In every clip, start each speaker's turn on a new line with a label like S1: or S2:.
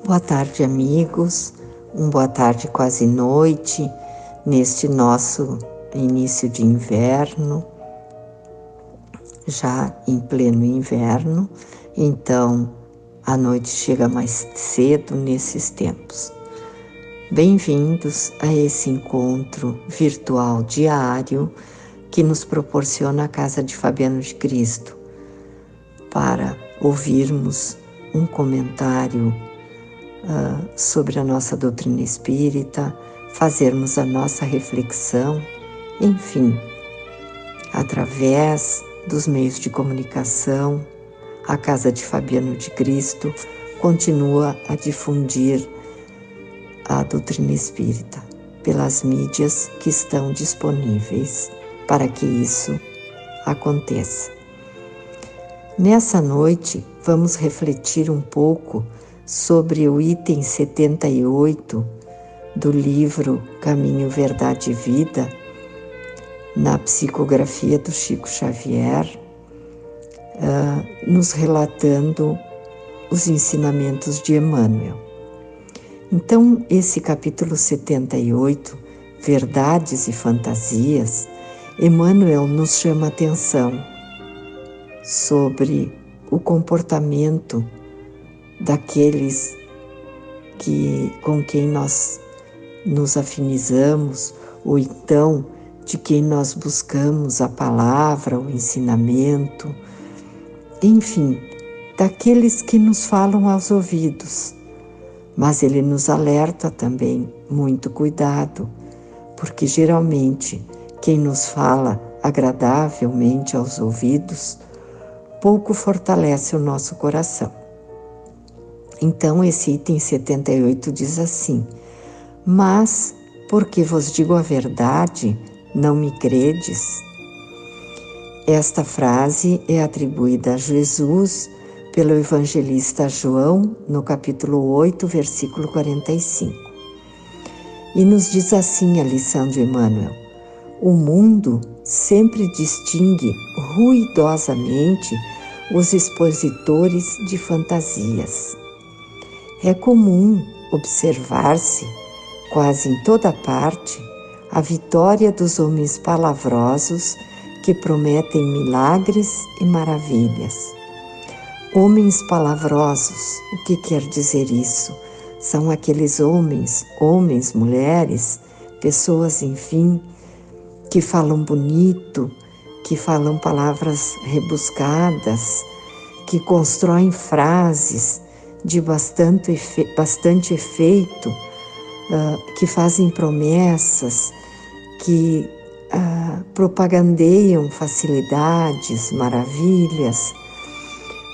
S1: Boa tarde, amigos. Boa tarde, quase noite, neste nosso início de inverno, já em pleno inverno, então a noite chega mais cedo nesses tempos. Bem-vindos a esse encontro virtual diário que nos proporciona a Casa de Fabiano de Cristo, para ouvirmos um comentário sobre a nossa doutrina espírita, fazermos a nossa reflexão, enfim, através dos meios de comunicação, a Casa de Fabiano de Cristo continua a difundir a doutrina espírita pelas mídias que estão disponíveis para que isso aconteça. Nessa noite, vamos refletir um pouco sobre o item 78 do livro Caminho, Verdade e Vida, na psicografia do Chico Xavier, nos relatando os ensinamentos de Emmanuel. Então, esse capítulo 78, Verdades e Fantasias, Emmanuel nos chama a atenção sobre o comportamento daqueles com quem nós nos afinizamos, ou então de quem nós buscamos a palavra, o ensinamento, enfim, daqueles que nos falam aos ouvidos. Mas ele nos alerta também, muito cuidado, porque geralmente quem nos fala agradavelmente aos ouvidos pouco fortalece o nosso coração. Então, esse item 78 diz assim: mas, porque vos digo a verdade, não me credes? Esta frase é atribuída a Jesus pelo evangelista João, no capítulo 8, versículo 45. E nos diz assim a lição de Emmanuel: o mundo sempre distingue ruidosamente os expositores de fantasias. É comum observar-se, quase em toda parte, a vitória dos homens palavrosos que prometem milagres e maravilhas. Homens palavrosos, o que quer dizer isso? São aqueles homens, mulheres, pessoas, enfim, que falam bonito, que falam palavras rebuscadas, que constroem frases de bastante efeito, que fazem promessas, que propagandeiam facilidades, maravilhas,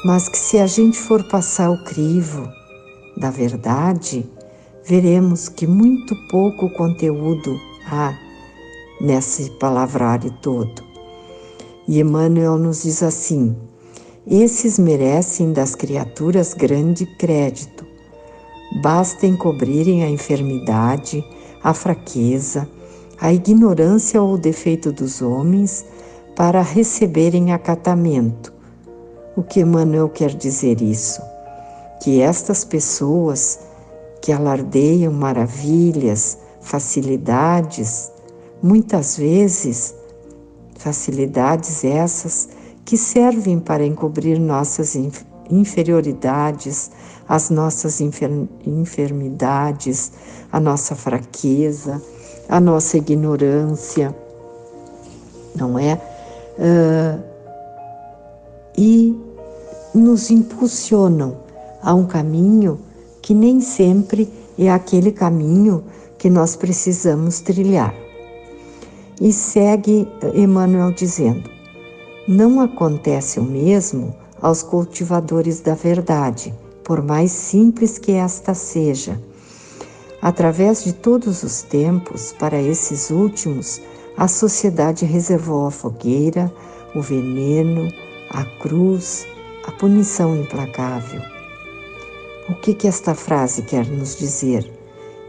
S1: mas que se a gente for passar o crivo da verdade, veremos que muito pouco conteúdo há nesse palavrário todo. E Emmanuel nos diz assim: esses merecem das criaturas grande crédito. Basta encobrirem a enfermidade, a fraqueza, a ignorância ou o defeito dos homens para receberem acatamento. O que Emmanuel quer dizer isso? Que estas pessoas que alardeiam maravilhas, facilidades, muitas vezes facilidades essas que servem para encobrir nossas inferioridades, as nossas enfermidades, a nossa fraqueza, a nossa ignorância, não é? E nos impulsionam a um caminho que nem sempre é aquele caminho que nós precisamos trilhar. E segue Emmanuel dizendo: não acontece o mesmo aos cultivadores da verdade, por mais simples que esta seja. Através de todos os tempos, para esses últimos, a sociedade reservou a fogueira, o veneno, a cruz, a punição implacável. O que esta frase quer nos dizer?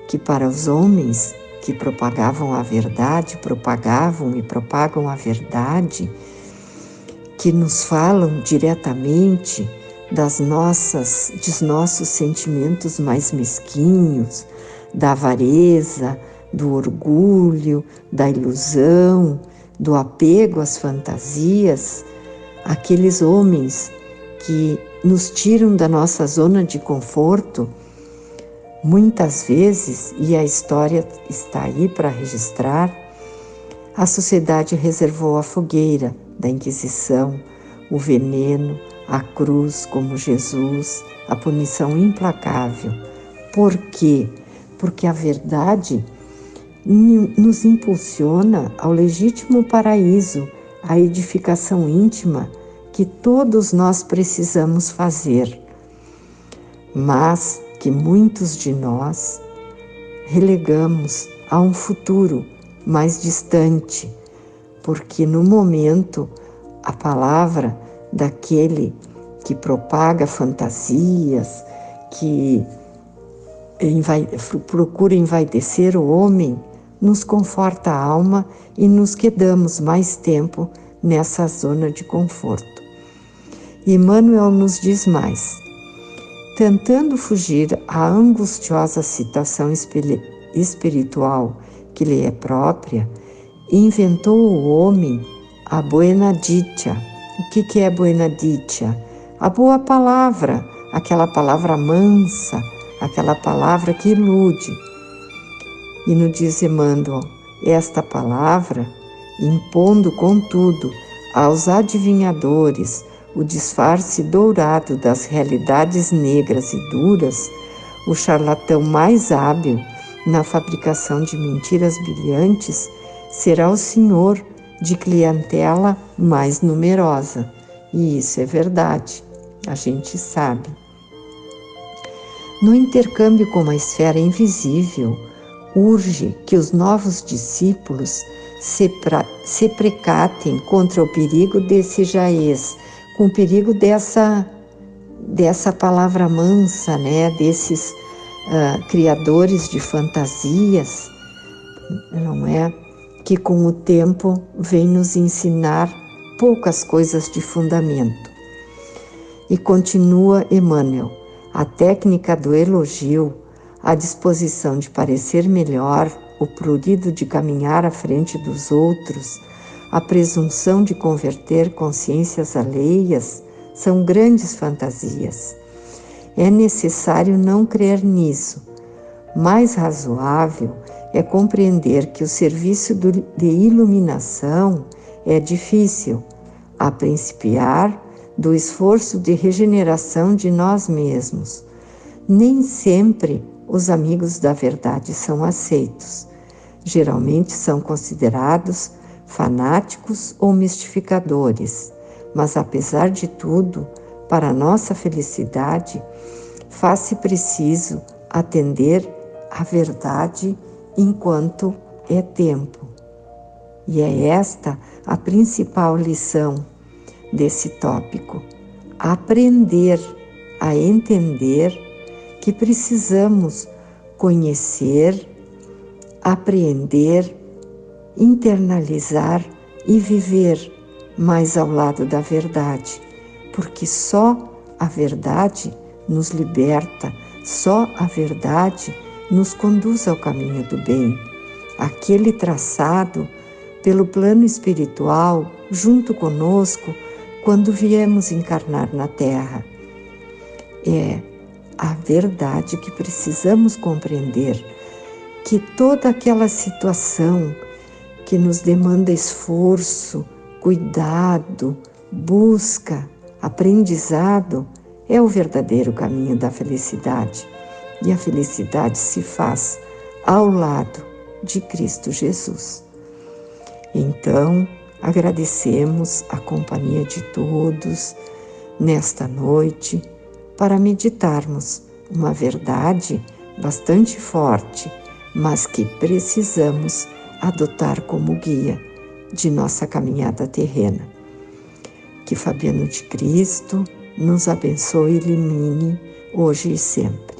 S1: Que para os homens que propagavam a verdade, propagavam e propagam a verdade, que nos falam diretamente dos nossos sentimentos mais mesquinhos, da avareza, do orgulho, da ilusão, do apego às fantasias, aqueles homens que nos tiram da nossa zona de conforto, muitas vezes, e a história está aí para registrar, a sociedade reservou a fogueira da Inquisição, o veneno, a cruz como Jesus, a punição implacável. Por quê? Porque a verdade nos impulsiona ao legítimo paraíso, à edificação íntima que todos nós precisamos fazer, mas que muitos de nós relegamos a um futuro mais distante, porque no momento a palavra daquele que propaga fantasias, que procura envaidecer o homem, nos conforta a alma e nos quedamos mais tempo nessa zona de conforto. E Emmanuel nos diz mais: tentando fugir à angustiosa situação espiritual que lhe é própria, inventou o homem a buena dicha. O que é buena dicha? A boa palavra, aquela palavra mansa, aquela palavra que ilude. E nos diz Emmanuel, esta palavra, impondo contudo aos adivinhadores o disfarce dourado das realidades negras e duras, o charlatão mais hábil na fabricação de mentiras brilhantes será o senhor de clientela mais numerosa. E isso é verdade, a gente sabe. No intercâmbio com a esfera invisível, urge que os novos discípulos se precatem contra o perigo desse jaez, com o perigo dessa palavra mansa, né? Desses criadores de fantasias, não é? Que com o tempo vem nos ensinar poucas coisas de fundamento. E continua Emmanuel, a técnica do elogio, a disposição de parecer melhor, o prurido de caminhar à frente dos outros, a presunção de converter consciências alheias, são grandes fantasias. É necessário não crer nisso. Mais razoável é compreender que o serviço de iluminação é difícil, a principiar do esforço de regeneração de nós mesmos. Nem sempre os amigos da verdade são aceitos. Geralmente são considerados fanáticos ou mistificadores, mas apesar de tudo, para nossa felicidade, faz-se preciso atender à verdade enquanto é tempo. E é esta a principal lição desse tópico: aprender a entender que precisamos conhecer, apreender, internalizar e viver mais ao lado da verdade, porque só a verdade nos liberta, só a verdade nos conduz ao caminho do bem, aquele traçado pelo plano espiritual junto conosco quando viemos encarnar na Terra. É a verdade que precisamos compreender, que toda aquela situação que nos demanda esforço, cuidado, busca, aprendizado, é o verdadeiro caminho da felicidade. E a felicidade se faz ao lado de Cristo Jesus. Então, agradecemos a companhia de todos nesta noite para meditarmos uma verdade bastante forte, mas que precisamos adotar como guia de nossa caminhada terrena. Que Fabiano de Cristo nos abençoe e ilumine hoje e sempre.